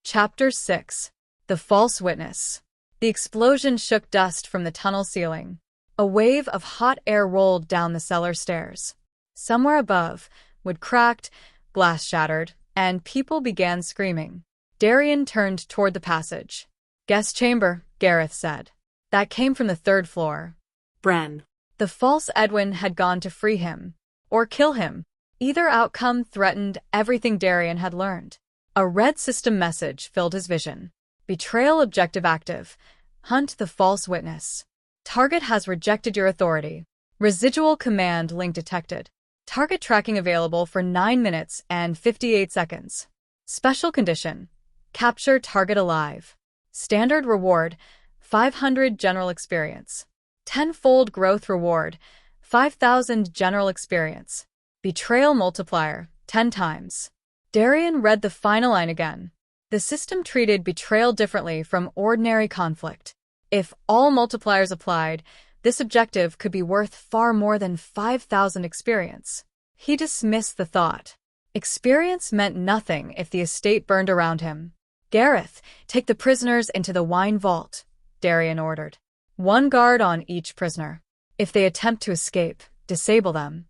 Chapter 6. The False Witness. The explosion shook dust from the tunnel ceiling. A wave of hot air rolled down the cellar stairs. Somewhere above, wood cracked, glass shattered, and people began screaming. Darian turned toward the passage. "Guest chamber," Gareth said. That came from the third floor. Bren. The false Edwin had gone to free him. Or kill him. Either outcome threatened everything Darian had learned. A red system message filled his vision. Betrayal objective active. Hunt the false witness. Target has rejected your authority. Residual command link detected. Target tracking available for 9 minutes and 58 seconds. Special condition. Capture target alive. Standard reward, 500 general experience. 10-fold growth reward, 5,000 general experience. Betrayal multiplier, 10 times. Darian read the final line again. The system treated betrayal differently from ordinary conflict. If all multipliers applied, this objective could be worth far more than 5,000 experience. He dismissed the thought. Experience meant nothing if the estate burned around him. "Gareth, take the prisoners into the wine vault," Darian ordered. 1 guard on each prisoner. If they attempt to escape, disable them.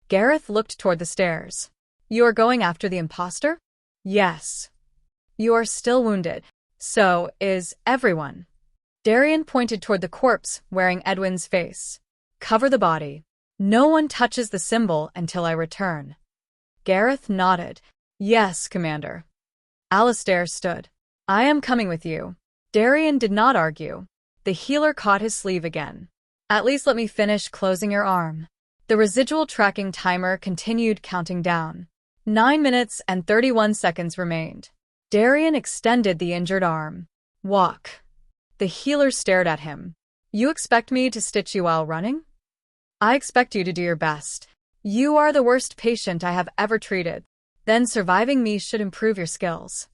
Gareth looked toward the stairs. "You are going after the imposter?" "Yes." "You are still wounded. So is everyone." Darian pointed toward the corpse wearing Edwin's face. "Cover the body. No one touches the symbol until I return." Gareth nodded. "Yes, Commander." Alistair stood. "I am coming with you." Darian did not argue. The healer caught his sleeve again. "At least let me finish closing your arm." The residual tracking timer continued counting down. 9 minutes and 31 seconds remained. Darian extended the injured arm. "Walk." The healer stared at him. "You expect me to stitch you while running?" "I expect you to do your best. You are the worst patient I have ever treated. Then surviving me should improve your skills."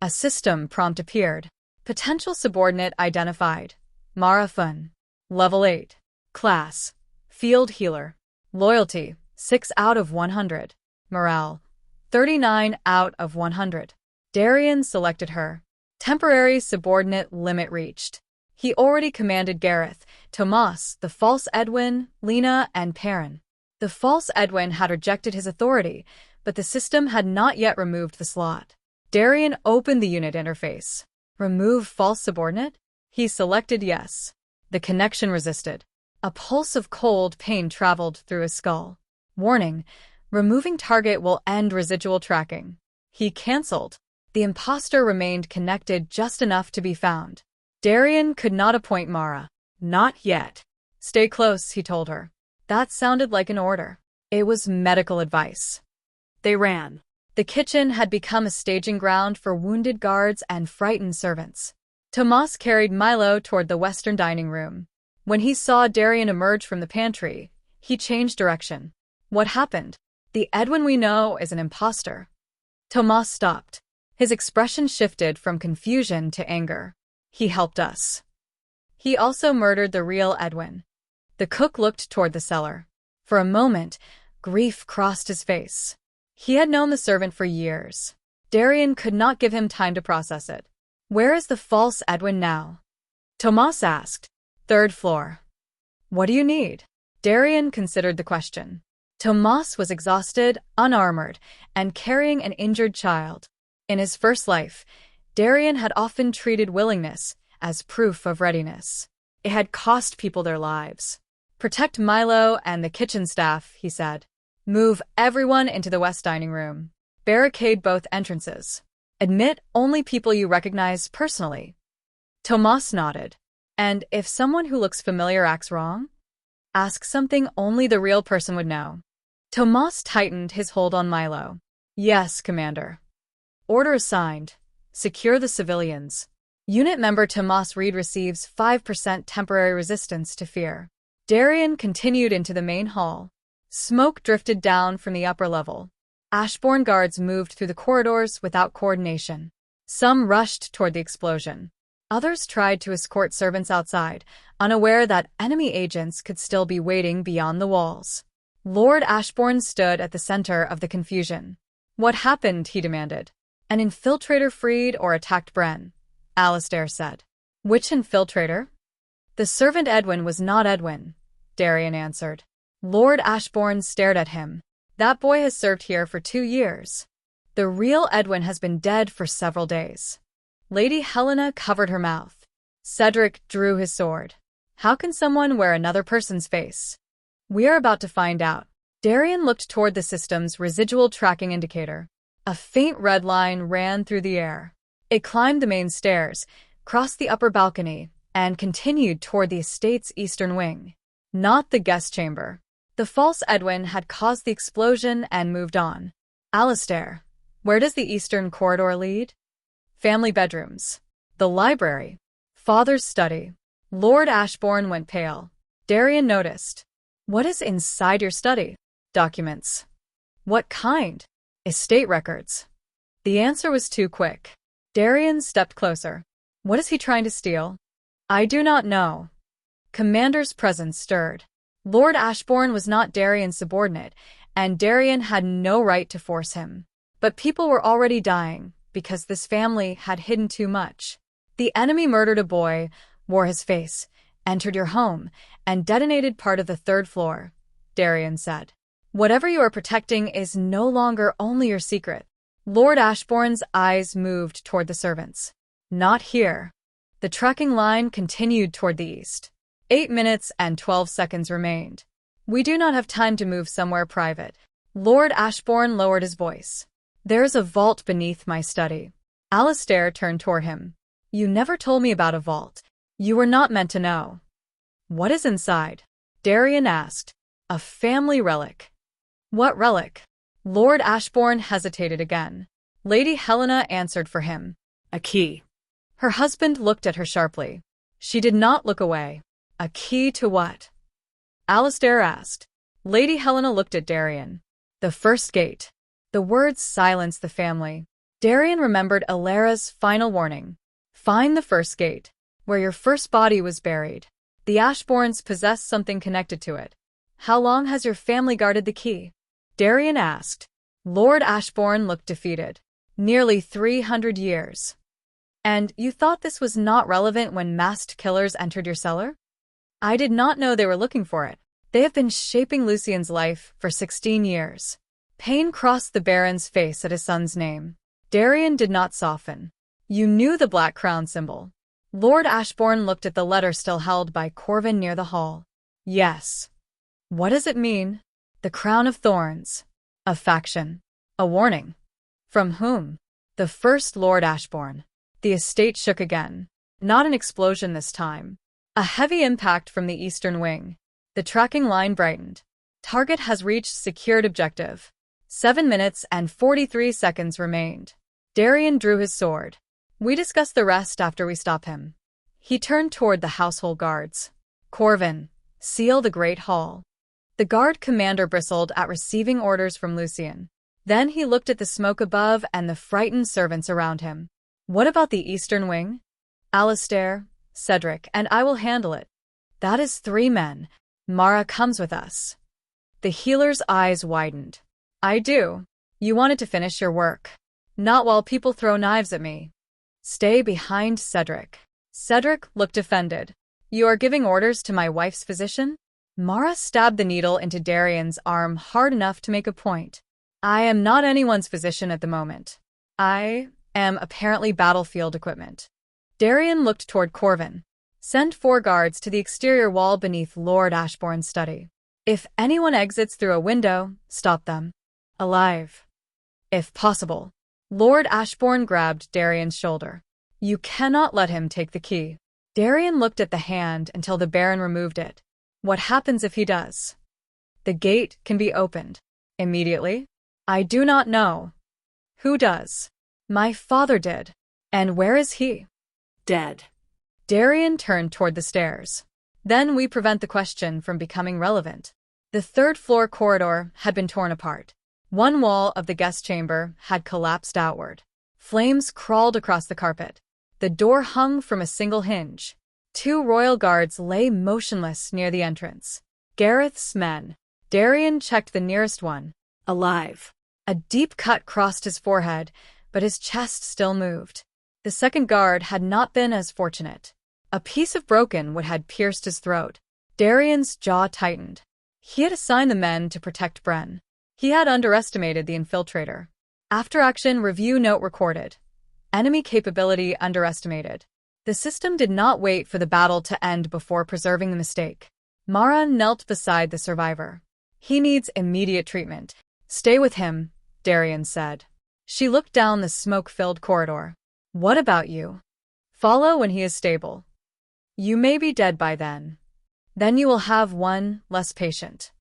A system prompt appeared. Potential subordinate identified. Mara Fun. Level 8. Class. Field Healer. Loyalty. 6 out of 100. Morale. 39 out of 100. Darian selected her. Temporary subordinate limit reached. He already commanded Gareth, Tomas, the false Edwin, Lena, and Perrin. The false Edwin had rejected his authority, but the system had not yet removed the slot. Darian opened the unit interface. Remove false subordinate? He selected yes. The connection resisted. A pulse of cold pain traveled through his skull. Warning, removing target will end residual tracking. He cancelled. The imposter remained connected just enough to be found. Darian could not appoint Mara. Not yet. "Stay close," he told her. That sounded like an order. It was medical advice. They ran. The kitchen had become a staging ground for wounded guards and frightened servants. Tomas carried Milo toward the western dining room. When he saw Darian emerge from the pantry, he changed direction. "What happened?" "The Edwin we know is an imposter." Tomas stopped. His expression shifted from confusion to anger. "He helped us. He also murdered the real Edwin." The cook looked toward the cellar. For a moment, grief crossed his face. He had known the servant for years. Darian could not give him time to process it. "Where is the false Edwin now?" Tomas asked. "3rd floor." "What do you need?" Darian considered the question. Tomas was exhausted, unarmored, and carrying an injured child. In his first life, Darian had often treated willingness as proof of readiness. It had cost people their lives. "Protect Milo and the kitchen staff," he said. "Move everyone into the west dining room. Barricade both entrances. Admit only people you recognize personally." Tomas nodded. "And if someone who looks familiar acts wrong? Ask something only the real person would know." Tomas tightened his hold on Milo. "Yes, Commander." "Order assigned. Secure the civilians. Unit member Tomas Reed receives 5% temporary resistance to fear." Darian continued into the main hall. Smoke drifted down from the upper level. Ashbourne guards moved through the corridors without coordination. Some rushed toward the explosion. Others tried to escort servants outside, unaware that enemy agents could still be waiting beyond the walls. Lord Ashbourne stood at the center of the confusion. "What happened?" he demanded. An infiltrator freed or attacked Bren, Alistair said. Which infiltrator? The servant Edwin was not Edwin, Darian answered. Lord Ashbourne stared at him. That boy has served here for 2 years. The real Edwin has been dead for several days. Lady Helena covered her mouth. Cedric drew his sword. How can someone wear another person's face? We are about to find out. Darian looked toward the system's residual tracking indicator. A faint red line ran through the air. It climbed the main stairs, crossed the upper balcony, and continued toward the estate's eastern wing. Not the guest chamber. The false Edwin had caused the explosion and moved on. Alistair, where does the eastern corridor lead? Family bedrooms. The library. Father's study. Lord Ashbourne went pale. Darian noticed. What is inside your study? Documents. What kind? Estate records. The answer was too quick. Darian stepped closer. What is he trying to steal? I do not know. Commander's presence stirred. Lord Ashbourne was not Darian's subordinate, and Darian had no right to force him. But people were already dying, because this family had hidden too much. The enemy murdered a boy, wore his face, entered your home, and detonated part of the 3rd floor, Darian said. Whatever you are protecting is no longer only your secret. Lord Ashbourne's eyes moved toward the servants. Not here. The tracking line continued toward the east. 8 minutes and 12 seconds remained. We do not have time to move somewhere private. Lord Ashbourne lowered his voice. There is a vault beneath my study. Alistair turned toward him. You never told me about a vault. You were not meant to know. What is inside? Darian asked. A family relic. What relic? Lord Ashbourne hesitated again. Lady Helena answered for him. A key. Her husband looked at her sharply. She did not look away. A key to what? Alistair asked. Lady Helena looked at Darian. The first gate. The words silenced the family. Darian remembered Alara's final warning. Find the first gate, where your first body was buried. The Ashbournes possessed something connected to it. How long has your family guarded the key? Darian asked. Lord Ashbourne looked defeated. Nearly 300 years. And you thought this was not relevant when masked killers entered your cellar? I did not know they were looking for it. They have been shaping Lucian's life for 16 years. Pain crossed the Baron's face at his son's name. Darian did not soften. You knew the black crown symbol. Lord Ashbourne looked at the letter still held by Corvin near the hall. Yes. What does it mean? The crown of thorns. A faction. A warning. From whom? The first Lord Ashbourne. The estate shook again. Not an explosion this time. A heavy impact from the eastern wing. The tracking line brightened. Target has reached secured objective. 7 minutes and 43 seconds remained. Darian drew his sword. We discuss the rest after we stop him. He turned toward the household guards. Corvin, seal the great hall. The guard commander bristled at receiving orders from Lucian. Then he looked at the smoke above and the frightened servants around him. What about the eastern wing? Alistair, Cedric, and I will handle it. That is 3 men. Mara comes with us. The healer's eyes widened. I do. You wanted to finish your work. Not while people throw knives at me. Stay behind Cedric. Cedric looked offended. You are giving orders to my wife's physician? Mara stabbed the needle into Darian's arm hard enough to make a point. I am not anyone's physician at the moment. I am apparently battlefield equipment. Darian looked toward Corvin. Send 4 guards to the exterior wall beneath Lord Ashbourne's study. If anyone exits through a window, stop them. Alive. If possible. Lord Ashbourne grabbed Darian's shoulder. You cannot let him take the key. Darian looked at the hand until the Baron removed it. What happens if he does? The gate can be opened. Immediately? I do not know. Who does? My father did. And where is he? Dead. Darian turned toward the stairs. Then we prevent the question from becoming relevant. The 3rd floor corridor had been torn apart. One wall of the guest chamber had collapsed outward. Flames crawled across the carpet. The door hung from a single hinge. 2 royal guards lay motionless near the entrance. Gareth's men. Darian checked the nearest one. Alive. A deep cut crossed his forehead, but his chest still moved. The second guard had not been as fortunate. A piece of broken wood had pierced his throat. Darian's jaw tightened. He had assigned the men to protect Bren. He had underestimated the infiltrator. After-action review note recorded. Enemy capability underestimated. The system did not wait for the battle to end before preserving the mistake. Mara knelt beside the survivor. He needs immediate treatment. Stay with him, Darian said. She looked down the smoke-filled corridor. What about you? Follow when he is stable. You may be dead by then. Then you will have one less patient.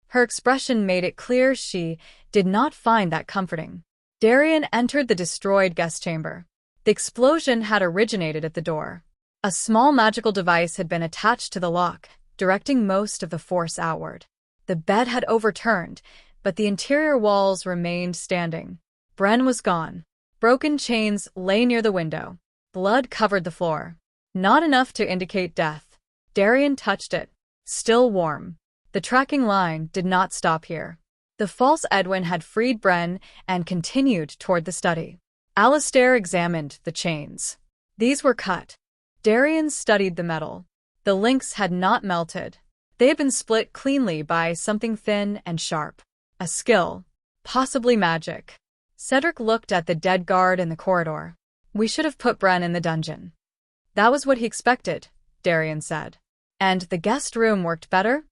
Her expression made it clear she did not find that comforting. Darian entered the destroyed guest chamber. The explosion had originated at the door. A small magical device had been attached to the lock, directing most of the force outward. The bed had overturned, but the interior walls remained standing. Bren was gone. Broken chains lay near the window. Blood covered the floor. Not enough to indicate death. Darian touched it. Still warm. The tracking line did not stop here. The false Edwin had freed Bren and continued toward the study. Alistair examined the chains. These were cut. Darian studied the metal. The links had not melted. They had been split cleanly by something thin and sharp. A skill. Possibly magic. Cedric looked at the dead guard in the corridor. We should have put Bren in the dungeon. That was what he expected, Darian said. And the guest room worked better?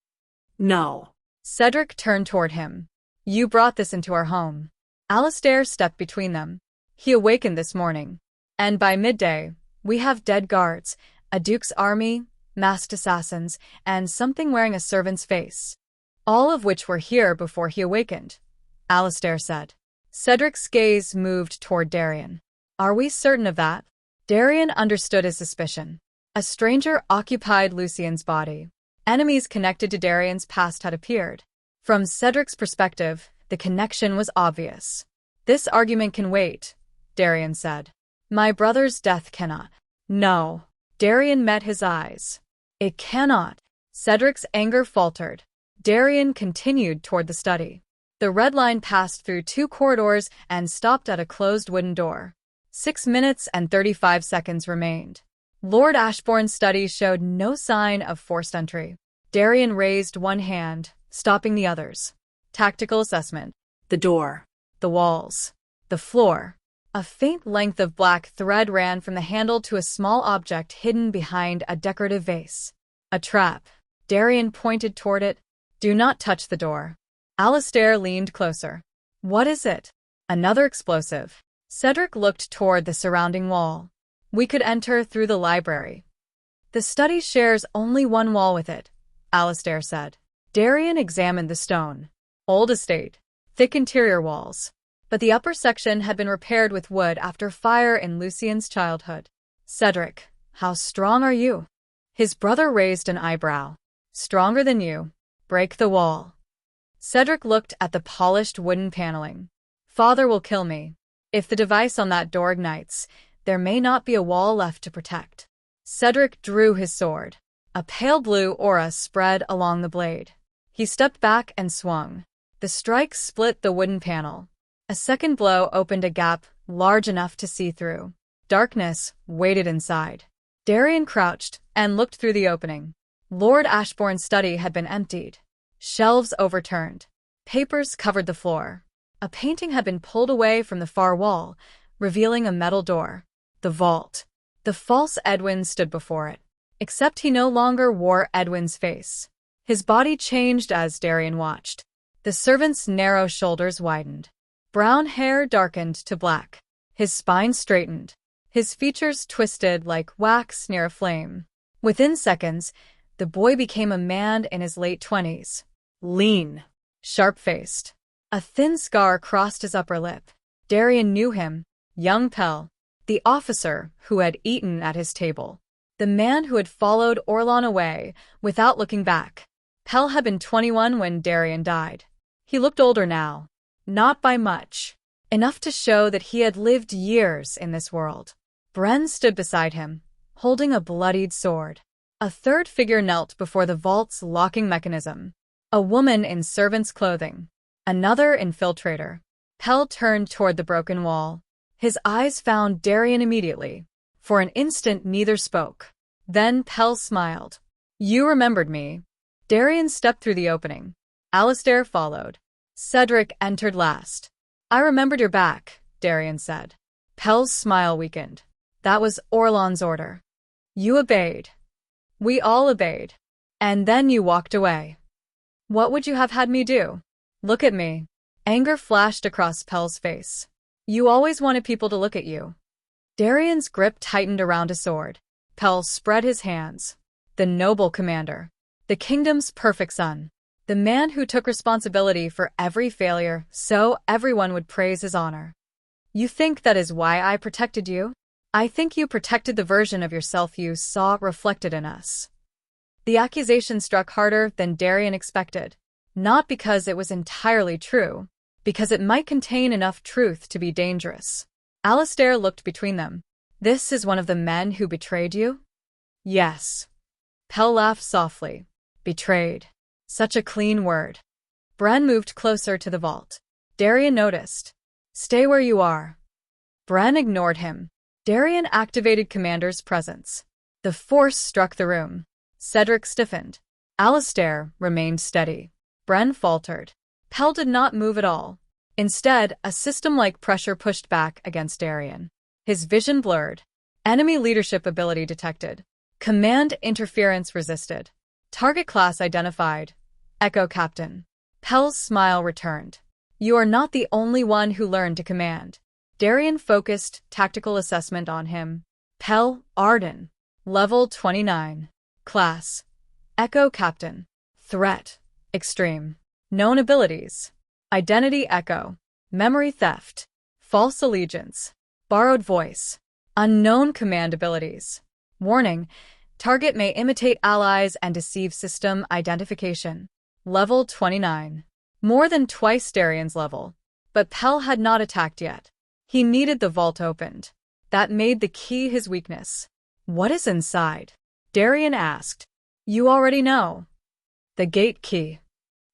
No. Cedric turned toward him. You brought this into our home. Alistair stepped between them. He awakened this morning. And by midday, we have dead guards, a duke's army, masked assassins, and something wearing a servant's face. All of which were here before he awakened, Alistair said. Cedric's gaze moved toward Darian. Are we certain of that? Darian understood his suspicion. A stranger occupied Lucien's body. Enemies connected to Darian's past had appeared. From Cedric's perspective, the connection was obvious. This argument can wait, Darian said. My brother's death cannot. No. Darian met his eyes. It cannot. Cedric's anger faltered. Darian continued toward the study. The red line passed through 2 corridors and stopped at a closed wooden door. 6 minutes and 35 seconds remained. Lord Ashbourne's study showed no sign of forced entry. Darian raised one hand, stopping the others. Tactical assessment. The door. The walls. The floor. A faint length of black thread ran from the handle to a small object hidden behind a decorative vase. A trap. Darian pointed toward it. Do not touch the door. Alistair leaned closer. What is it? Another explosive. Cedric looked toward the surrounding wall. We could enter through the library. The study shares only one wall with it, Alistair said. Darian examined the stone. Old estate. Thick interior walls. But the upper section had been repaired with wood after fire in Lucien's childhood. Cedric, how strong are you? His brother raised an eyebrow. Stronger than you. Break the wall. Cedric looked at the polished wooden paneling. Father will kill me. If the device on that door ignites, there may not be a wall left to protect. Cedric drew his sword. A pale blue aura spread along the blade. He stepped back and swung. The strike split the wooden panel. A second blow opened a gap large enough to see through. Darkness waited inside. Darian crouched and looked through the opening. Lord Ashbourne's study had been emptied. Shelves overturned. Papers covered the floor. A painting had been pulled away from the far wall, revealing a metal door. The vault. The false Edwin stood before it. Except he no longer wore Edwin's face. His body changed as Darian watched. The servant's narrow shoulders widened. Brown hair darkened to black. His spine straightened. His features twisted like wax near a flame. Within seconds, the boy became a man in his late 20s. Lean. Sharp-faced. A thin scar crossed his upper lip. Darian knew him. Young Pell. The officer who had eaten at his table. The man who had followed Orlon away without looking back. Pell had been 21 when Darian died. He looked older now. Not by much. Enough to show that he had lived years in this world. Bren stood beside him, holding a bloodied sword. A third figure knelt before the vault's locking mechanism. A woman in servant's clothing. Another infiltrator. Pell turned toward the broken wall. His eyes found Darian immediately. For an instant neither spoke. Then Pell smiled. You remembered me. Darian stepped through the opening. Alistair followed. Cedric entered last. I remembered your back, Darian said. Pell's smile weakened. That was Orlan's order. You obeyed. We all obeyed. And then you walked away. What would you have had me do? Look at me. Anger flashed across Pell's face. You always wanted people to look at you. Darian's grip tightened around his sword. Pell spread his hands. The noble commander. The kingdom's perfect son. The man who took responsibility for every failure so everyone would praise his honor. You think that is why I protected you? I think you protected the version of yourself you saw reflected in us. The accusation struck harder than Darian expected, not because it was entirely true, because it might contain enough truth to be dangerous. Alistair looked between them. This is one of the men who betrayed you? Yes. Pell laughed softly. Betrayed. Such a clean word. Bren moved closer to the vault. Darian noticed. Stay where you are. Bren ignored him. Darian activated Commander's presence. The force struck the room. Cedric stiffened. Alistair remained steady. Bren faltered. Pell did not move at all. Instead, a system-like pressure pushed back against Darian. His vision blurred. Enemy leadership ability detected. Command interference resisted. Target class identified. Echo Captain. Pell's smile returned. You are not the only one who learned to command. Darian focused tactical assessment on him. Pell Arden. Level 29. Class. Echo Captain. Threat. Extreme. Known abilities. Identity Echo. Memory Theft. False Allegiance. Borrowed Voice. Unknown command abilities. Warning. Target may imitate allies and deceive system identification. Level 29. More than twice Darian's level. But Pell had not attacked yet. He needed the vault opened. That made the key his weakness. What is inside? Darian asked. You already know. The gate key.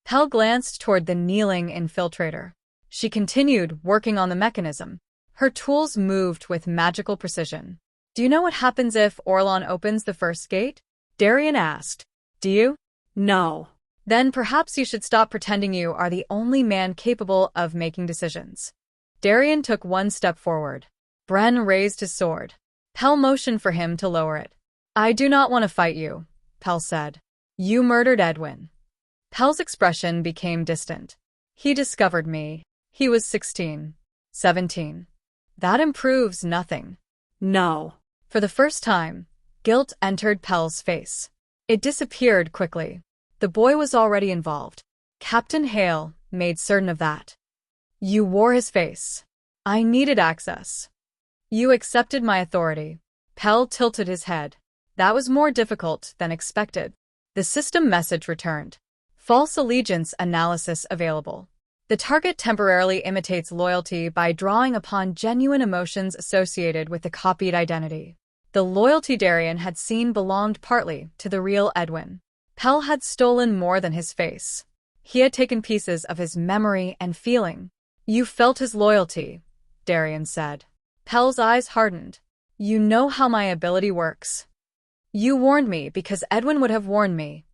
Pell glanced toward the kneeling infiltrator. She continued working on the mechanism. Her tools moved with magical precision. Do you know what happens if Orlan opens the first gate? Darian asked. Do you? No. Then perhaps you should stop pretending you are the only man capable of making decisions. Darian took one step forward. Bren raised his sword. Pell motioned for him to lower it. I do not want to fight you, Pell said. You murdered Edwin. Pell's expression became distant. He discovered me. He was 16. 17. That improves nothing. No. For the first time, guilt entered Pell's face. It disappeared quickly. The boy was already involved. Captain Hale made certain of that. You wore his face. I needed access. You accepted my authority. Pell tilted his head. That was more difficult than expected. The system message returned. False allegiance analysis available. The target temporarily imitates loyalty by drawing upon genuine emotions associated with the copied identity. The loyalty Darian had seen belonged partly to the real Edwin. Pell had stolen more than his face. He had taken pieces of his memory and feeling. You felt his loyalty, Darian said. Pell's eyes hardened. You know how my ability works. You warned me because Edwin would have warned me.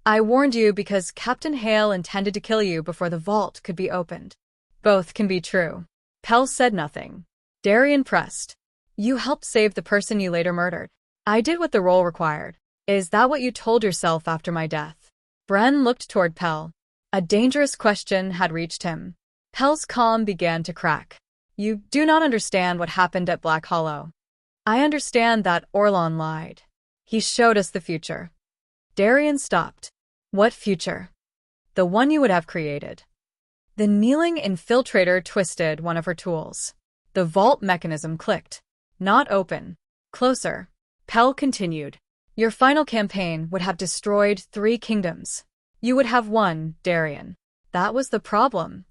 I warned you because Captain Hale intended to kill you before the vault could be opened. Both can be true. Pell said nothing. Darian pressed. You helped save the person you later murdered. I did what the role required. Is that what you told yourself after my death? Bren looked toward Pell. A dangerous question had reached him. Pell's calm began to crack. You do not understand what happened at Black Hollow. I understand that Orlan lied. He showed us the future. Darian stopped. What future? The one you would have created. The kneeling infiltrator twisted one of her tools. The vault mechanism clicked. Not open. Closer. Pell continued. Your final campaign would have destroyed 3 kingdoms. You would have won, Darian. That was the problem.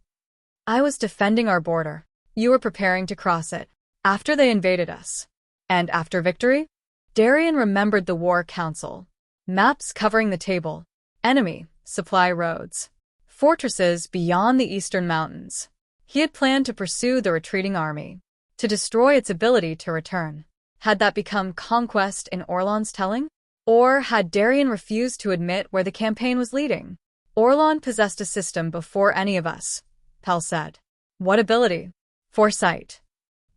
I was defending our border. You were preparing to cross it. After they invaded us. And after victory? Darian remembered the War Council. Maps covering the table. Enemy, supply roads. Fortresses beyond the eastern mountains. He had planned to pursue the retreating army. to destroy its ability to return. Had that become conquest in Orlon's telling? Or had Darian refused to admit where the campaign was leading? Orlon possessed a system before any of us, Pell said. What ability? Foresight.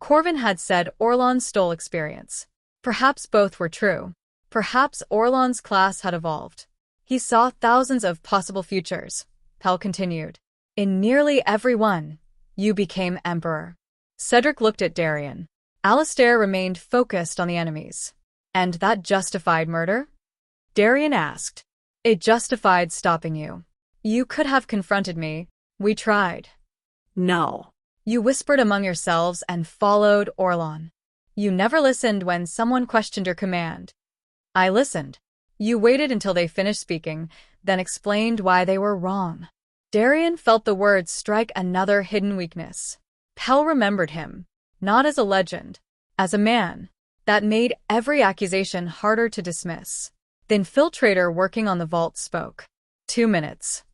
Corvin had said Orlon stole experience. Perhaps both were true. Perhaps Orlon's class had evolved. He saw thousands of possible futures, Pell continued. In nearly every one, you became emperor. Cedric looked at Darian. Alistair remained focused on the enemies. And that justified murder? Darian asked. It justified stopping you. You could have confronted me. We tried. No. You whispered among yourselves and followed Orlon. You never listened when someone questioned your command. I listened. You waited until they finished speaking, then explained why they were wrong. Darian felt the words strike another hidden weakness. Pell remembered him, not as a legend, as a man. That made every accusation harder to dismiss. The infiltrator working on the vault spoke. 2 minutes.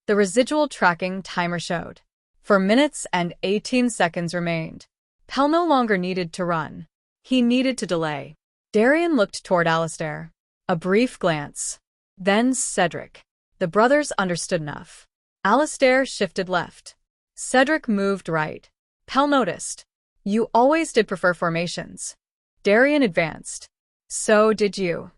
The residual tracking timer showed. 4 minutes and 18 seconds remained. Pell no longer needed to run. He needed to delay. Darian looked toward Alistair. A brief glance. Then Cedric. The brothers understood enough. Alistair shifted left. Cedric moved right. Pell noticed. You always did prefer formations. Darian advanced. So did you.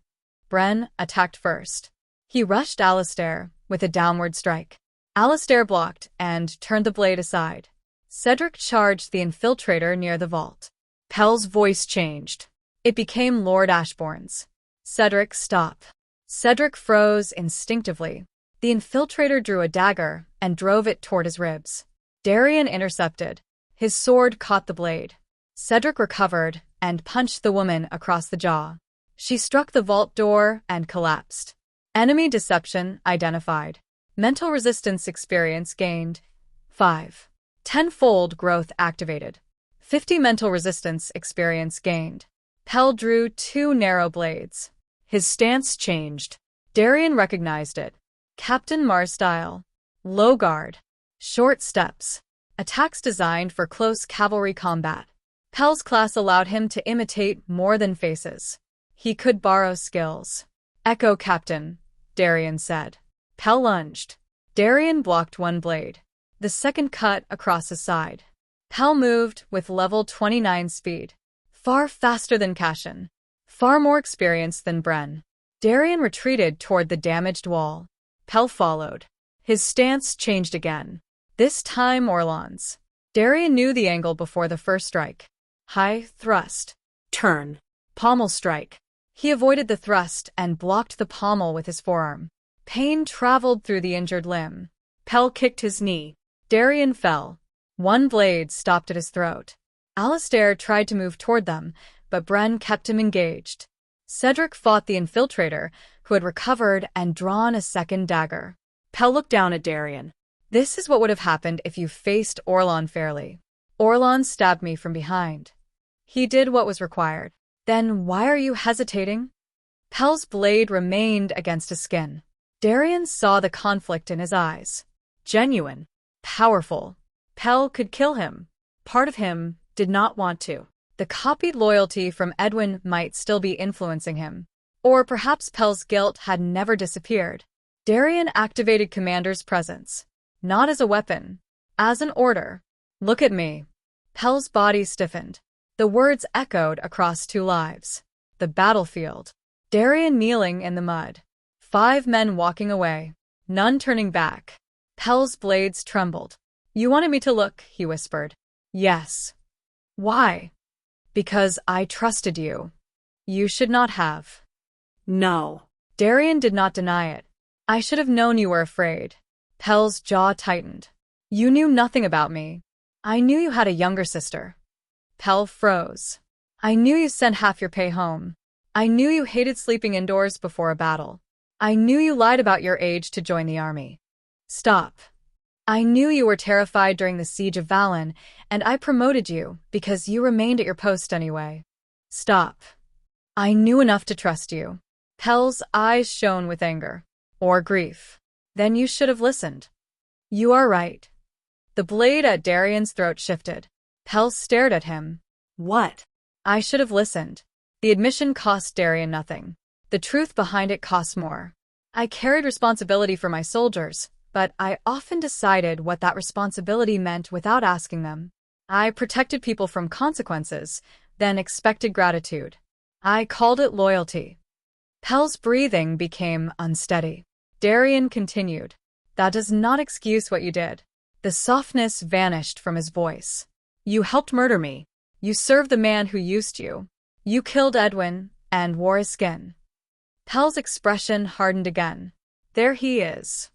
Bren attacked first. He rushed Alistair with a downward strike. Alistair blocked and turned the blade aside. Cedric charged the infiltrator near the vault. Pell's voice changed. It became Lord Ashbourne's. Cedric, stop. Cedric froze instinctively. The infiltrator drew a dagger and drove it toward his ribs. Darian intercepted. His sword caught the blade. Cedric recovered and punched the woman across the jaw. She struck the vault door and collapsed. Enemy deception identified. Mental resistance experience gained. 5. 10-fold growth activated. 50 mental resistance experience gained. Pell drew 2 narrow blades. His stance changed. Darian recognized it. Captain Mars style. Low guard. Short steps. Attacks designed for close cavalry combat. Pell's class allowed him to imitate more than faces. He could borrow skills. Echo Captain, Darian said. Pell lunged. Darian blocked one blade. The second cut across his side. Pell moved with level 29 speed. Far faster than Cashin. Far more experienced than Bren. Darian retreated toward the damaged wall. Pell followed. His stance changed again. This time Orlon's. Darian knew the angle before the first strike. High thrust. Turn. Pommel strike. He avoided the thrust and blocked the pommel with his forearm. Pain traveled through the injured limb. Pell kicked his knee. Darian fell. One blade stopped at his throat. Alistair tried to move toward them, but Bren kept him engaged. Cedric fought the infiltrator, who had recovered and drawn a second dagger. Pell looked down at Darian. This is what would have happened if you faced Orlon fairly. Orlon stabbed me from behind. He did what was required. Then why are you hesitating? Pell's blade remained against his skin. Darian saw the conflict in his eyes. Genuine. Powerful. Pell could kill him. Part of him did not want to. The copied loyalty from Edwin might still be influencing him. Or perhaps Pell's guilt had never disappeared. Darian activated Commander's presence. Not as a weapon. As an order. Look at me. Pell's body stiffened. The words echoed across 2 lives. The battlefield. Darian kneeling in the mud. 5 men walking away. None turning back. Pell's blades trembled. You wanted me to look, he whispered. Yes. Why? Because I trusted you. You should not have. No. Darian did not deny it. I should have known you were afraid. Pell's jaw tightened. You knew nothing about me. I knew you had a younger sister. Pell froze. I knew you sent half your pay home. I knew you hated sleeping indoors before a battle. I knew you lied about your age to join the army. Stop. I knew you were terrified during the siege of Vallon, and I promoted you because you remained at your post anyway. Stop. I knew enough to trust you. Pell's eyes shone with anger. Or grief. Then you should have listened. You are right. The blade at Darian's throat shifted. Pell stared at him. What? I should have listened. The admission cost Darian nothing. The truth behind it costs more. I carried responsibility for my soldiers, but I often decided what that responsibility meant without asking them. I protected people from consequences, then expected gratitude. I called it loyalty. Pel's breathing became unsteady. Darian continued. That does not excuse what you did. The softness vanished from his voice. You helped murder me. You served the man who used you. You killed Edwin and wore his skin. Pel's expression hardened again. There he is.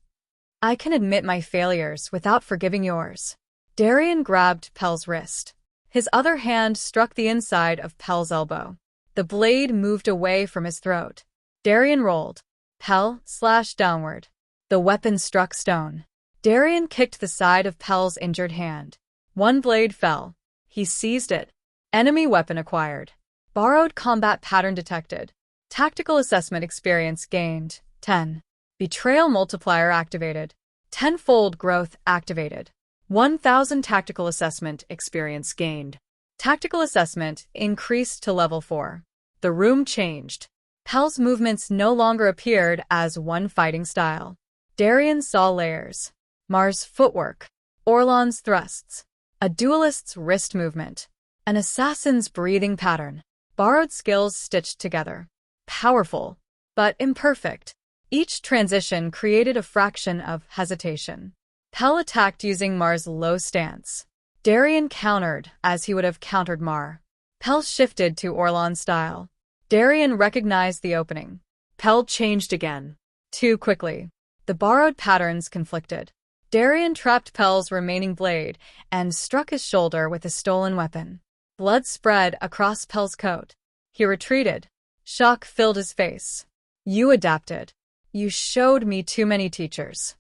I can admit my failures without forgiving yours. Darian grabbed Pel's wrist. His other hand struck the inside of Pel's elbow. The blade moved away from his throat. Darian rolled. Pel slashed downward. The weapon struck stone. Darian kicked the side of Pel's injured hand. One blade fell. He seized it. Enemy weapon acquired. Borrowed combat pattern detected. Tactical assessment experience gained. 10. Betrayal multiplier activated. Tenfold growth activated. 1000 tactical assessment experience gained. Tactical assessment increased to level 4. The room changed. Pel's movements no longer appeared as one fighting style. Darian saw layers. Mars' footwork. Orlon's thrusts. A duelist's wrist movement. An assassin's breathing pattern. Borrowed skills stitched together. Powerful, but imperfect. Each transition created a fraction of hesitation. Pel attacked using Mar's low stance. Darian countered as he would have countered Mar. Pel shifted to Orlon's style. Darian recognized the opening. Pel changed again. Too quickly. The borrowed patterns conflicted. Darian trapped Pel's remaining blade and struck his shoulder with a stolen weapon. Blood spread across Pel's coat. He retreated. Shock filled his face. You adapted. You showed me too many teachers.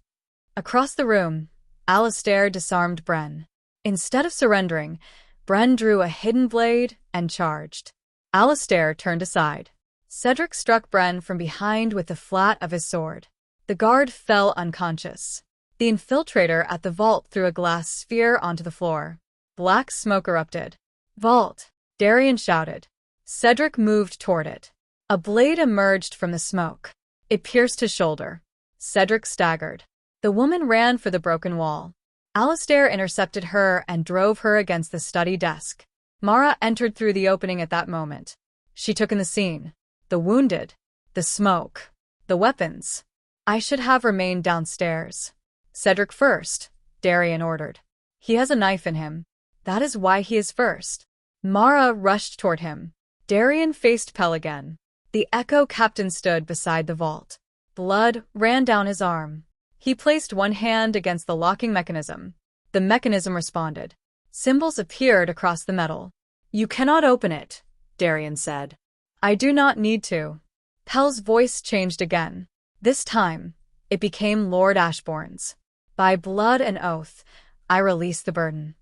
Across the room, Alistair disarmed Bren. Instead of surrendering, Bren drew a hidden blade and charged. Alistair turned aside. Cedric struck Bren from behind with the flat of his sword. The guard fell unconscious. The infiltrator at the vault threw a glass sphere onto the floor. Black smoke erupted. Vault! Darian shouted. Cedric moved toward it. A blade emerged from the smoke. It pierced his shoulder. Cedric staggered. The woman ran for the broken wall. Alistair intercepted her and drove her against the study desk. Mara entered through the opening at that moment. She took in the scene. The wounded. The smoke. The weapons. I should have remained downstairs. Cedric first, Darian ordered. He has a knife in him. That is why he is first. Mara rushed toward him. Darian faced Pel again. The Echo captain stood beside the vault. Blood ran down his arm. He placed one hand against the locking mechanism. The mechanism responded. Symbols appeared across the metal. You cannot open it, Darian said. I do not need to. Pel's voice changed again. This time, it became Lord Ashbourne's. By blood and oath, I release the burden.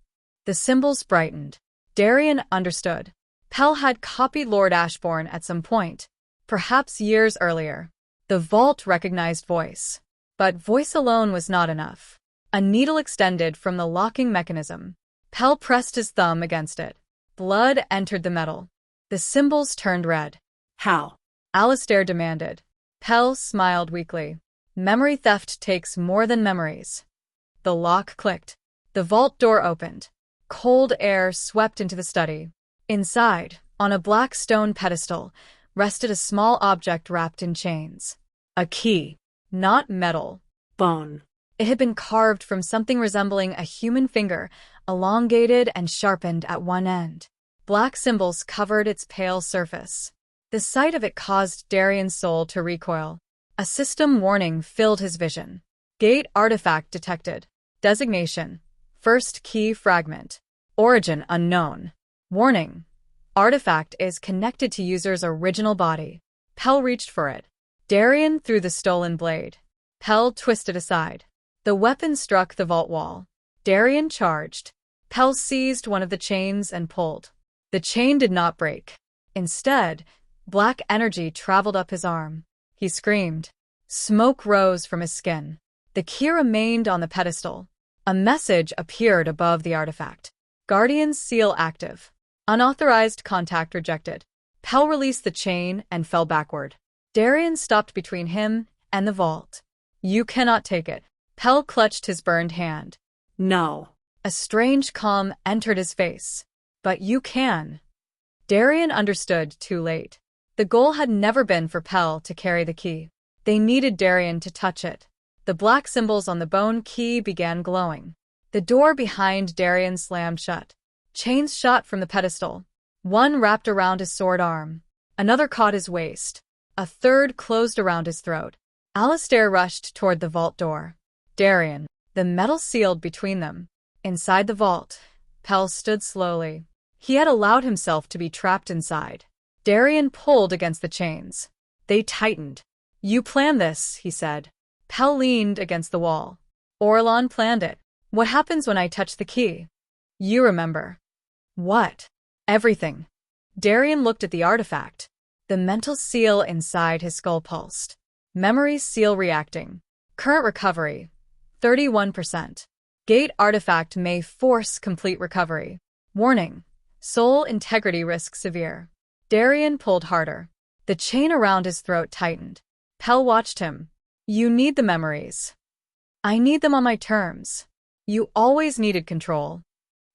The symbols brightened. Darian understood. Pel had copied Lord Ashbourne at some point, perhaps years earlier. The vault recognized voice. But voice alone was not enough. A needle extended from the locking mechanism. Pel pressed his thumb against it. Blood entered the metal. The symbols turned red. How? Alistair demanded. Pel smiled weakly. Memory theft takes more than memories. The lock clicked. The vault door opened. Cold air swept into the study. Inside, on a black stone pedestal, rested a small object wrapped in chains. A key. Not metal. Bone. It had been carved from something resembling a human finger, elongated and sharpened at one end. Black symbols covered its pale surface. The sight of it caused Darian's soul to recoil. A system warning filled his vision. Gate artifact detected. Designation. First key fragment. Origin unknown. Warning. Artifact is connected to user's original body. Pel reached for it. Darian threw the stolen blade. Pel twisted aside. The weapon struck the vault wall. Darian charged. Pel seized one of the chains and pulled. The chain did not break. Instead, black energy traveled up his arm. He screamed. Smoke rose from his skin. The key remained on the pedestal. A message appeared above the artifact. Guardian's seal active. Unauthorized contact rejected. Pel released the chain and fell backward. Darian stopped between him and the vault. You cannot take it. Pel clutched his burned hand. No. A strange calm entered his face. But you can. Darian understood too late. The goal had never been for Pel to carry the key. They needed Darian to touch it. The black symbols on the bone key began glowing. The door behind Darian slammed shut. Chains shot from the pedestal. One wrapped around his sword arm. Another caught his waist. A third closed around his throat. Alistair rushed toward the vault door. Darian. The metal sealed between them. Inside the vault, Pel stood slowly. He had allowed himself to be trapped inside. Darian pulled against the chains. They tightened. You planned this, he said. Pel leaned against the wall. Orlan planned it. What happens when I touch the key? You remember. What? Everything. Darian looked at the artifact. The mental seal inside his skull pulsed. Memory seal reacting. Current recovery, 31%. Gate artifact may force complete recovery. Warning. Soul integrity risk severe. Darian pulled harder. The chain around his throat tightened. Pel watched him. You need the memories. I need them on my terms. You always needed control.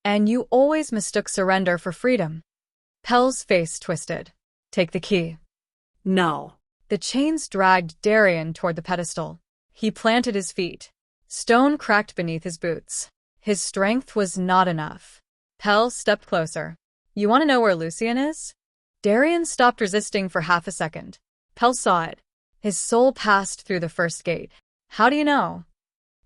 And you always mistook surrender for freedom. Pel's face twisted. Take the key. No. The chains dragged Darian toward the pedestal. He planted his feet. Stone cracked beneath his boots. His strength was not enough. Pel stepped closer. You want to know where Lucian is? Darian stopped resisting for half a second. Pel saw it. His soul passed through the first gate. How do you know?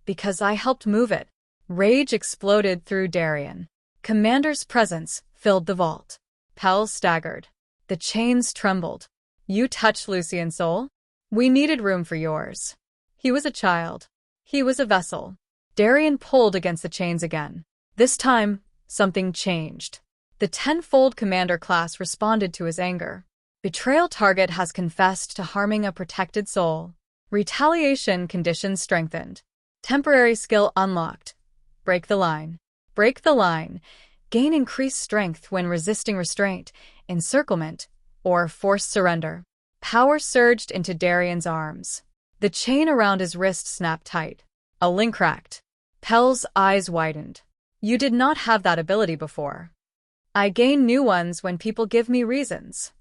Because I helped move it. Rage exploded through Darian. Commander's presence filled the vault. Pel staggered. The chains trembled. You touched Lucian's soul? We needed room for yours. He was a child. He was a vessel. Darian pulled against the chains again. This time, something changed. The tenfold commander class responded to his anger. Betrayal target has confessed to harming a protected soul. Retaliation conditions strengthened. Temporary skill unlocked. Break the line. Break the line. Gain increased strength when resisting restraint, encirclement, or forced surrender. Power surged into Darian's arms. The chain around his wrist snapped tight. A link cracked. Pel's eyes widened. You did not have that ability before. I gain new ones when people give me reasons.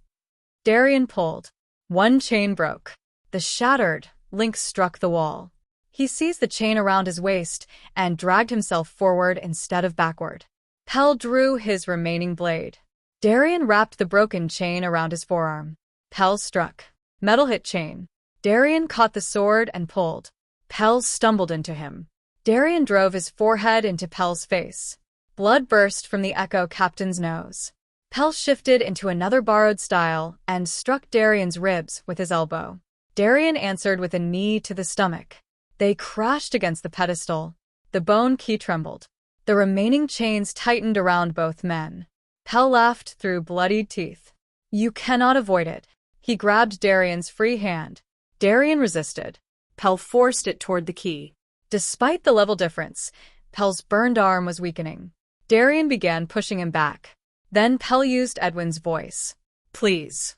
Darian pulled. One chain broke. The shattered link struck the wall. He seized the chain around his waist and dragged himself forward instead of backward. Pel drew his remaining blade. Darian wrapped the broken chain around his forearm. Pel struck. Metal hit chain. Darian caught the sword and pulled. Pel stumbled into him. Darian drove his forehead into Pel's face. Blood burst from the Echo Captain's nose. Pel shifted into another borrowed style and struck Darian's ribs with his elbow. Darian answered with a knee to the stomach. They crashed against the pedestal. The bone key trembled. The remaining chains tightened around both men. Pel laughed through bloodied teeth. You cannot avoid it. He grabbed Darian's free hand. Darian resisted. Pel forced it toward the key. Despite the level difference, Pel's burned arm was weakening. Darian began pushing him back. Then Pel used Edwin's voice. Please.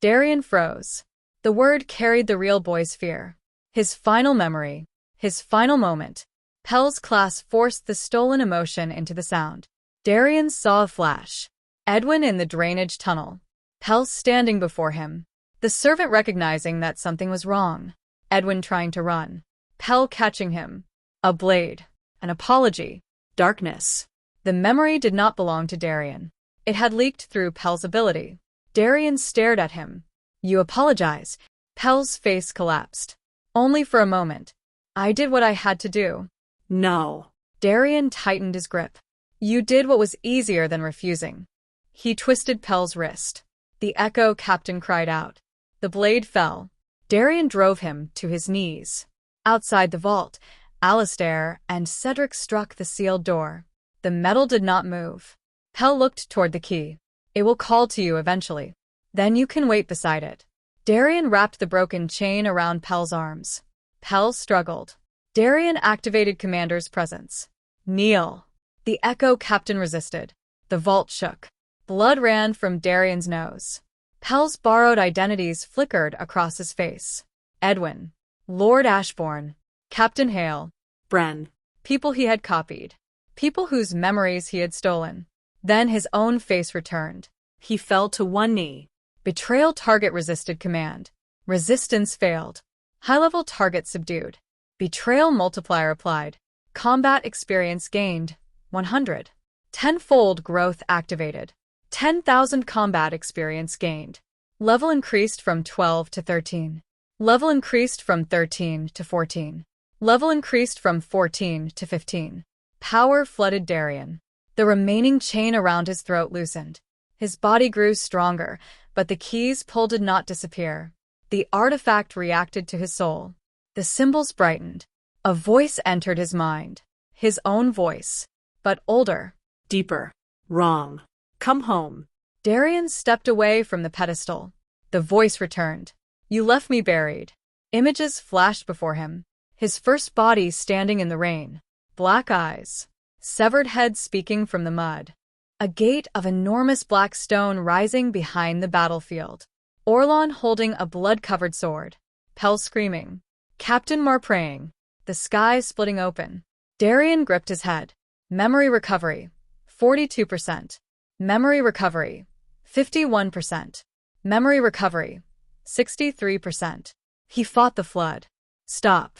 Darian froze. The word carried the real boy's fear. His final memory. His final moment. Pel's class forced the stolen emotion into the sound. Darian saw a flash. Edwin in the drainage tunnel. Pel standing before him. The servant recognizing that something was wrong. Edwin trying to run. Pel catching him. A blade. An apology. Darkness. The memory did not belong to Darian. It had leaked through Pel's ability. Darian stared at him. You apologize. Pel's face collapsed. Only for a moment. I did what I had to do. No. Darian tightened his grip. You did what was easier than refusing. He twisted Pel's wrist. The Echo Captain cried out. The blade fell. Darian drove him to his knees. Outside the vault, Alistair and Cedric struck the sealed door. The metal did not move. Pel looked toward the key. It will call to you eventually. Then you can wait beside it. Darian wrapped the broken chain around Pel's arms. Pel struggled. Darian activated Commander's presence. Kneel. The Echo Captain resisted. The vault shook. Blood ran from Darian's nose. Pel's borrowed identities flickered across his face. Edwin, Lord Ashbourne, Captain Hale, Bren. people he had copied, people whose memories he had stolen. Then his own face returned. He fell to one knee. Betrayal target resisted command. Resistance failed. High-level target subdued. Betrayal multiplier applied. Combat experience gained. 100. Tenfold growth activated. 10,000 combat experience gained. Level increased from 12 to 13. Level increased from 13 to 14. Level increased from 14 to 15. Power flooded Darian. The remaining chain around his throat loosened. His body grew stronger, but the key's pull did not disappear. The artifact reacted to his soul. The symbols brightened. A voice entered his mind. His own voice, but older. Deeper. Wrong. Come home. Darian stepped away from the pedestal. The voice returned. You left me buried. Images flashed before him. His first body standing in the rain. Black eyes. Severed head speaking from the mud. A gate of enormous black stone rising behind the battlefield. Orlon holding a blood-covered sword. Pel screaming. Captain Mar praying. The sky splitting open. Darian gripped his head. Memory recovery. 42%. Memory recovery. 51%. Memory recovery. 63%. He fought the flood. Stop.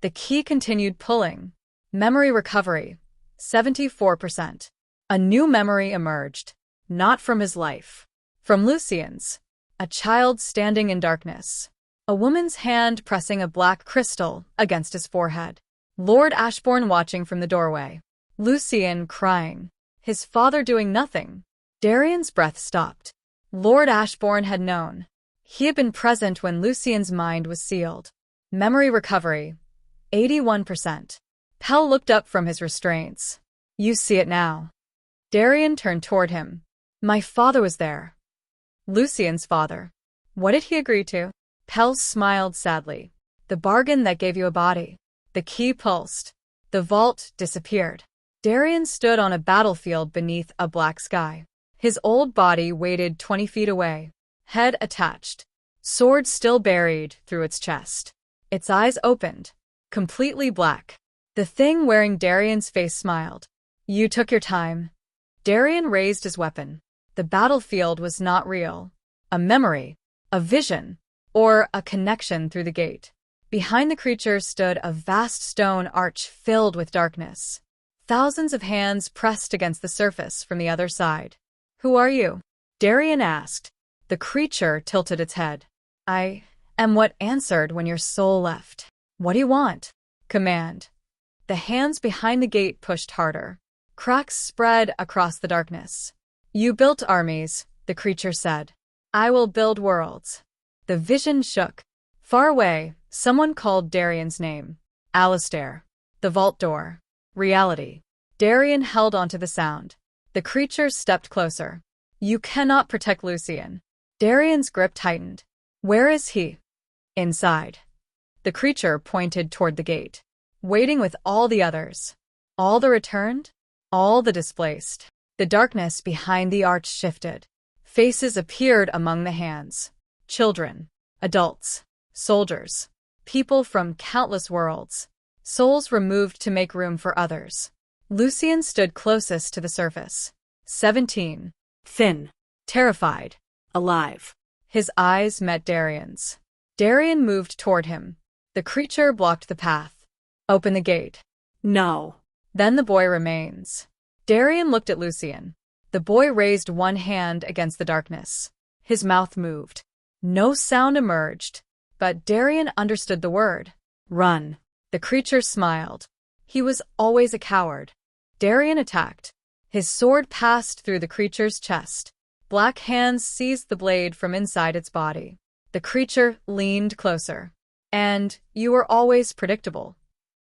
The key continued pulling. Memory recovery. 74%. A new memory emerged. Not from his life. From Lucian's. A child standing in darkness. A woman's hand pressing a black crystal against his forehead. Lord Ashbourne watching from the doorway. Lucian crying. His father doing nothing. Darian's breath stopped. Lord Ashbourne had known. He had been present when Lucian's mind was sealed. Memory recovery. 81%. Pel looked up from his restraints. You see it now. Darian turned toward him. My father was there. Lucian's father. What did he agree to? Pel smiled sadly. The bargain that gave you a body. The key pulsed. The vault disappeared. Darian stood on a battlefield beneath a black sky. His old body waited 20 feet away. Head attached. Sword still buried through its chest. Its eyes opened. Completely black. The thing wearing Darian's face smiled. You took your time. Darian raised his weapon. The battlefield was not real. A memory. A vision. Or a connection through the gate. Behind the creature stood a vast stone arch filled with darkness. Thousands of hands pressed against the surface from the other side. Who are you? Darian asked. The creature tilted its head. I am what answered when your soul left. What do you want? Command. The hands behind the gate pushed harder. Cracks spread across the darkness. You built armies, the creature said. I will build worlds. The vision shook. Far away, someone called Darian's name. Alistair. The vault door. Reality. Darian held onto the sound. The creature stepped closer. You cannot protect Lucian. Darian's grip tightened. Where is he? Inside. The creature pointed toward the gate. Waiting with all the others. All the returned? All the displaced. The darkness behind the arch shifted. Faces appeared among the hands. Children. Adults. Soldiers. People from countless worlds. Souls removed to make room for others. Lucian stood closest to the surface. 17. Thin. Terrified. Alive. His eyes met Darian's. Darian moved toward him. The creature blocked the path. Open the gate. No. Then the boy remains. Darian looked at Lucian. The boy raised one hand against the darkness. His mouth moved. No sound emerged, but Darian understood the word. Run. The creature smiled. He was always a coward. Darian attacked. His sword passed through the creature's chest. Black hands seized the blade from inside its body. The creature leaned closer. And you were always predictable.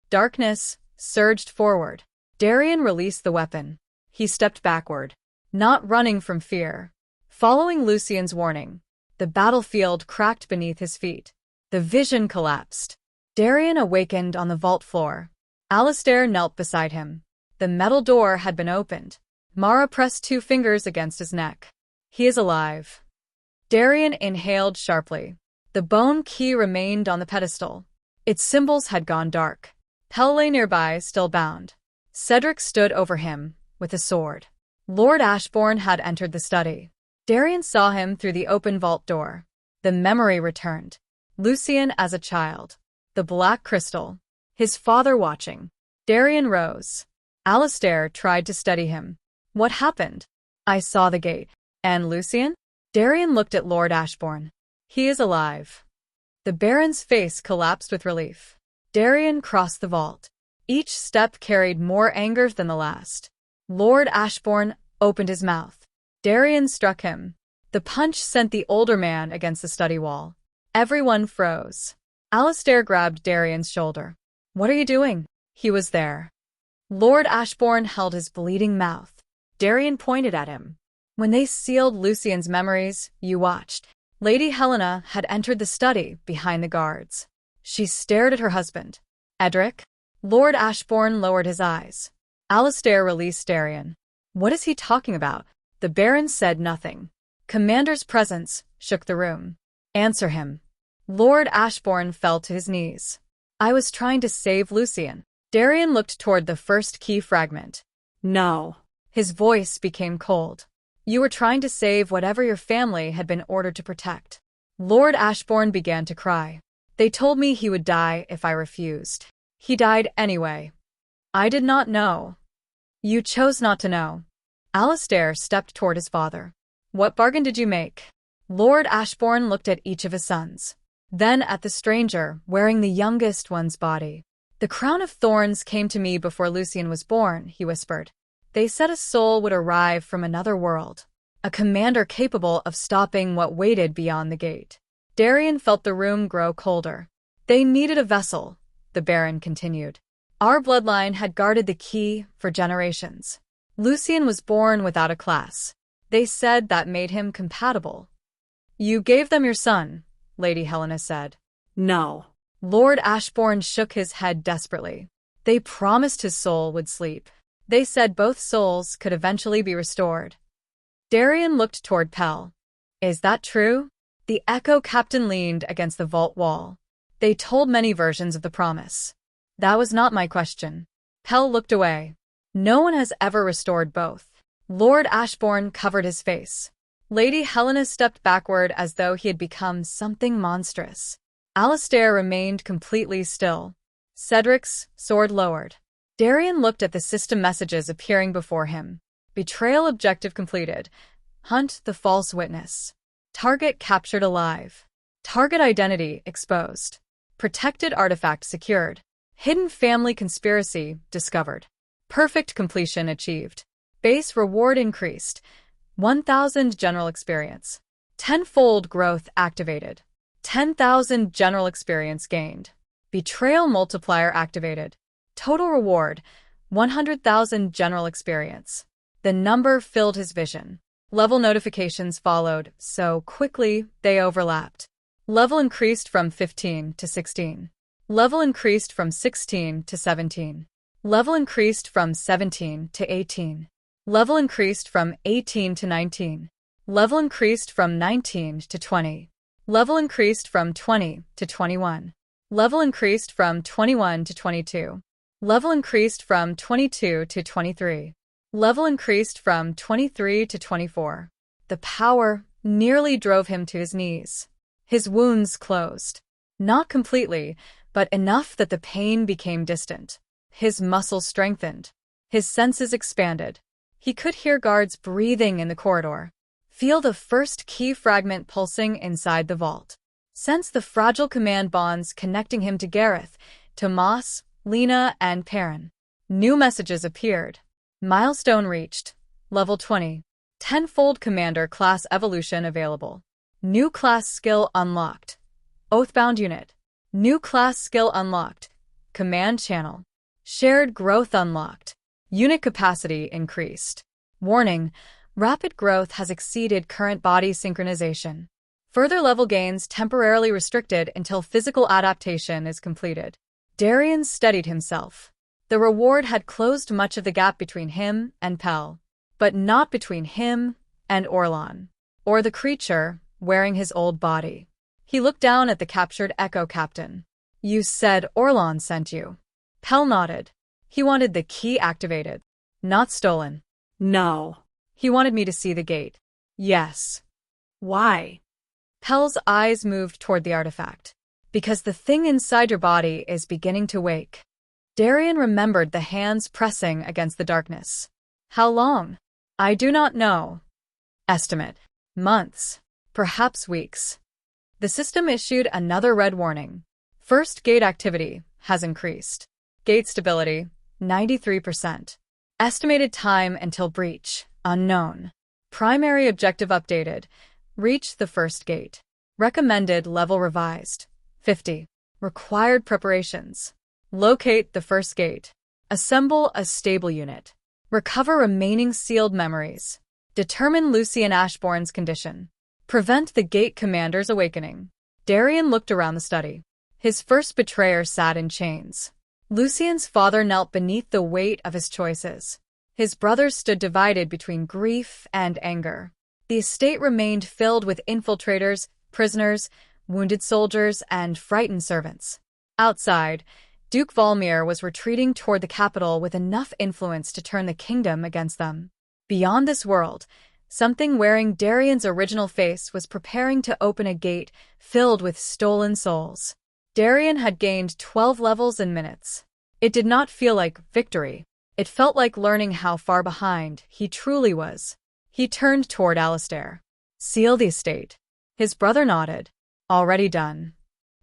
Darkness surged forward. Darian released the weapon. He stepped backward, not running from fear. Following Lucian's warning, the battlefield cracked beneath his feet. The vision collapsed. Darian awakened on the vault floor. Alistair knelt beside him. The metal door had been opened. Mara pressed 2 fingers against his neck. He is alive. Darian inhaled sharply. The bone key remained on the pedestal. Its symbols had gone dark. Pell lay nearby, still bound. Cedric stood over him, with a sword. Lord Ashbourne had entered the study. Darian saw him through the open vault door. The memory returned. Lucian as a child. The black crystal. His father watching. Darian rose. Alistair tried to steady him. What happened? I saw the gate. And Lucian? Darian looked at Lord Ashbourne. He is alive. The Baron's face collapsed with relief. Darian crossed the vault. Each step carried more anger than the last. Lord Ashbourne opened his mouth. Darian struck him. The punch sent the older man against the study wall. Everyone froze. Alistair grabbed Darian's shoulder. What are you doing? He was there. Lord Ashbourne held his bleeding mouth. Darian pointed at him. When they sealed Lucian's memories, you watched. Lady Helena had entered the study behind the guards. She stared at her husband. Edric? Lord Ashbourne lowered his eyes. Alistair released Darian. What is he talking about? The Baron said nothing. Commander's presence shook the room. Answer him. Lord Ashbourne fell to his knees. I was trying to save Lucian. Darian looked toward the first key fragment. No. His voice became cold. You were trying to save whatever your family had been ordered to protect. Lord Ashbourne began to cry. They told me he would die if I refused. He died anyway. I did not know. You chose not to know. Alistair stepped toward his father. What bargain did you make? Lord Ashbourne looked at each of his sons. Then at the stranger, wearing the youngest one's body. The crown of thorns came to me before Lucian was born, he whispered. They said a soul would arrive from another world. A commander capable of stopping what waited beyond the gate. Darian felt the room grow colder. They needed a vessel, the Baron continued. Our bloodline had guarded the key for generations. Lucian was born without a class. They said that made him compatible. You gave them your son, Lady Helena said. No. Lord Ashbourne shook his head desperately. They promised his soul would sleep. They said both souls could eventually be restored. Darian looked toward Pell. Is that true? The Echo Captain leaned against the vault wall. They told many versions of the promise. That was not my question. Pell looked away. No one has ever restored both. Lord Ashbourne covered his face. Lady Helena stepped backward as though he had become something monstrous. Alistair remained completely still. Cedric's sword lowered. Darian looked at the system messages appearing before him. Betrayal objective completed. Hunt the false witness. Target captured alive. Target identity exposed. Protected artifact secured. Hidden family conspiracy discovered. Perfect completion achieved. Base reward increased. 1,000 general experience. 10-fold growth activated. 10,000 general experience gained. Betrayal multiplier activated. Total reward, 100,000 general experience. The number filled his vision. Level notifications followed, so quickly they overlapped. Level increased from 15 to 16. Level increased from 16 to 17. Level increased from 17 to 18. Level increased from 18 to 19. Level increased from 19 to 20. Level increased from 20 to 21. Level increased from 21 to 22. Level increased from 22 to 23. Level increased from 23 to 24. The power nearly drove him to his knees. His wounds closed. Not completely, but enough that the pain became distant. His muscles strengthened. His senses expanded. He could hear guards breathing in the corridor. Feel the first key fragment pulsing inside the vault. Sense the fragile command bonds connecting him to Gareth, Tomas, Lena, and Perrin. New messages appeared. Milestone reached. Level 20. 10-fold commander class evolution available. New class skill unlocked. Oathbound unit. New class skill unlocked. Command channel. Shared growth unlocked. Unit capacity increased. Warning, rapid growth has exceeded current body synchronization. Further level gains temporarily restricted until physical adaptation is completed. Darian steadied himself. The reward had closed much of the gap between him and Pell. but not between him and Orlan, or the creature wearing his old body. He looked down at the captured Echo Captain. You said Orlan sent you. Pell nodded. He wanted the key activated, not stolen. No. He wanted me to see the gate. Yes. Why? Pell's eyes moved toward the artifact. Because the thing inside your body is beginning to wake. Darian remembered the hands pressing against the darkness. How long? I do not know. Estimate. Months. Perhaps weeks. The system issued another red warning. First gate activity has increased. Gate stability, 93%. Estimated time until breach, unknown. Primary objective updated. Reach the first gate. Recommended level revised. 50. Required preparations. Locate the first gate. Assemble a stable unit. Recover remaining sealed memories. Determine Lucian Ashbourne's condition. Prevent the gate commander's awakening. Darian looked around the study. His first betrayer sat in chains. Lucian's father knelt beneath the weight of his choices. His brothers stood divided between grief and anger. The estate remained filled with infiltrators, prisoners, wounded soldiers, and frightened servants. Outside, Duke Volmir was retreating toward the capital with enough influence to turn the kingdom against them. Beyond this world, something wearing Darian's original face was preparing to open a gate filled with stolen souls. Darian had gained 12 levels in minutes. It did not feel like victory. It felt like learning how far behind he truly was. He turned toward Alistair. Seal the estate. His brother nodded. Already done.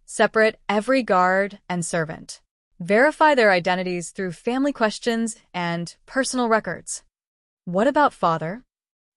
Separate every guard and servant. Verify their identities through family questions and personal records. What about father?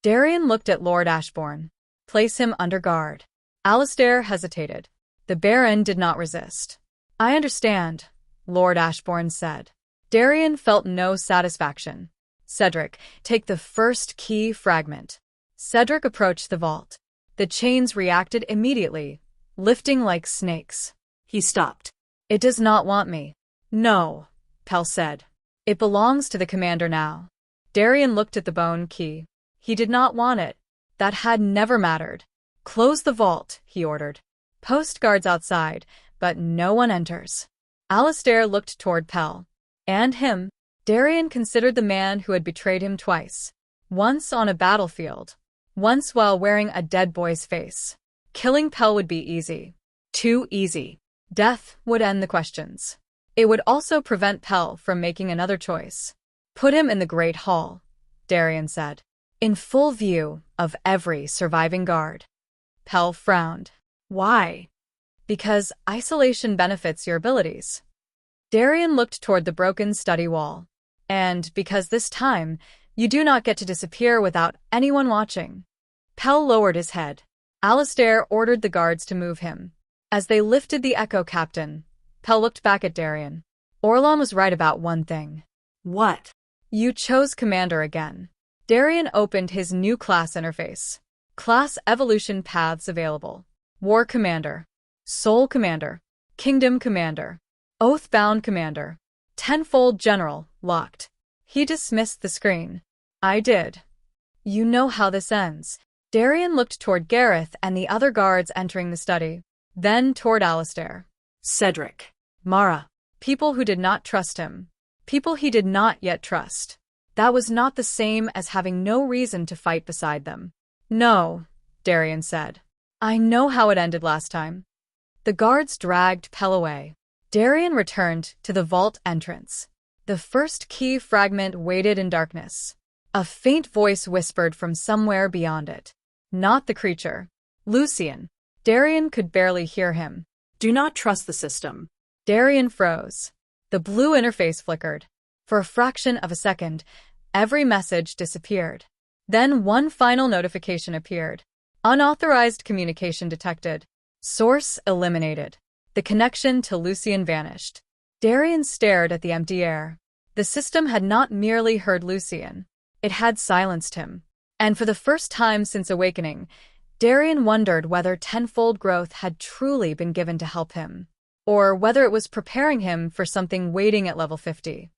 Darian looked at Lord Ashbourne. Place him under guard. Alistair hesitated. The Baron did not resist. I understand, Lord Ashbourne said. Darian felt no satisfaction. Cedric, take the first key fragment. Cedric approached the vault. The chains reacted immediately, lifting like snakes. He stopped. It does not want me. No, Pell said. It belongs to the commander now. Darian looked at the bone key. He did not want it. That had never mattered. Close the vault, he ordered. Post guards outside, but no one enters. Alistair looked toward Pell. And him. Darian considered the man who had betrayed him twice. Once on a battlefield. Once while wearing a dead boy's face. Killing Pell would be easy. Too easy. Death would end the questions. It would also prevent Pell from making another choice. Put him in the Great Hall, Darian said. In full view of every surviving guard. Pell frowned. Why? Because isolation benefits your abilities. Darian looked toward the broken study wall. And because this time, you do not get to disappear without anyone watching. Pell lowered his head. Alistair ordered the guards to move him. As they lifted the Echo Captain, Pell looked back at Darian. Orlan was right about one thing. What? You chose Commander again. Darian opened his new class interface. Class evolution paths available. War Commander. Soul Commander. Kingdom Commander. Oath-bound Commander. Tenfold General, locked. He dismissed the screen. I did. You know how this ends. Darian looked toward Gareth and the other guards entering the study. Then toward Alistair. Cedric. Mara. People who did not trust him. People he did not yet trust. That was not the same as having no reason to fight beside them. No, Darian said. I know how it ended last time. The guards dragged Pell away. Darian returned to the vault entrance. The first key fragment waited in darkness. A faint voice whispered from somewhere beyond it. Not the creature. Lucian. Darian could barely hear him. Do not trust the system. Darian froze. The blue interface flickered. For a fraction of a second, every message disappeared. Then one final notification appeared. Unauthorized communication detected. Source eliminated. The connection to Lucian vanished. Darian stared at the empty air. The system had not merely heard Lucian. It had silenced him. And for the first time since awakening, Darian wondered whether tenfold growth had truly been given to help him, or whether it was preparing him for something waiting at level 50.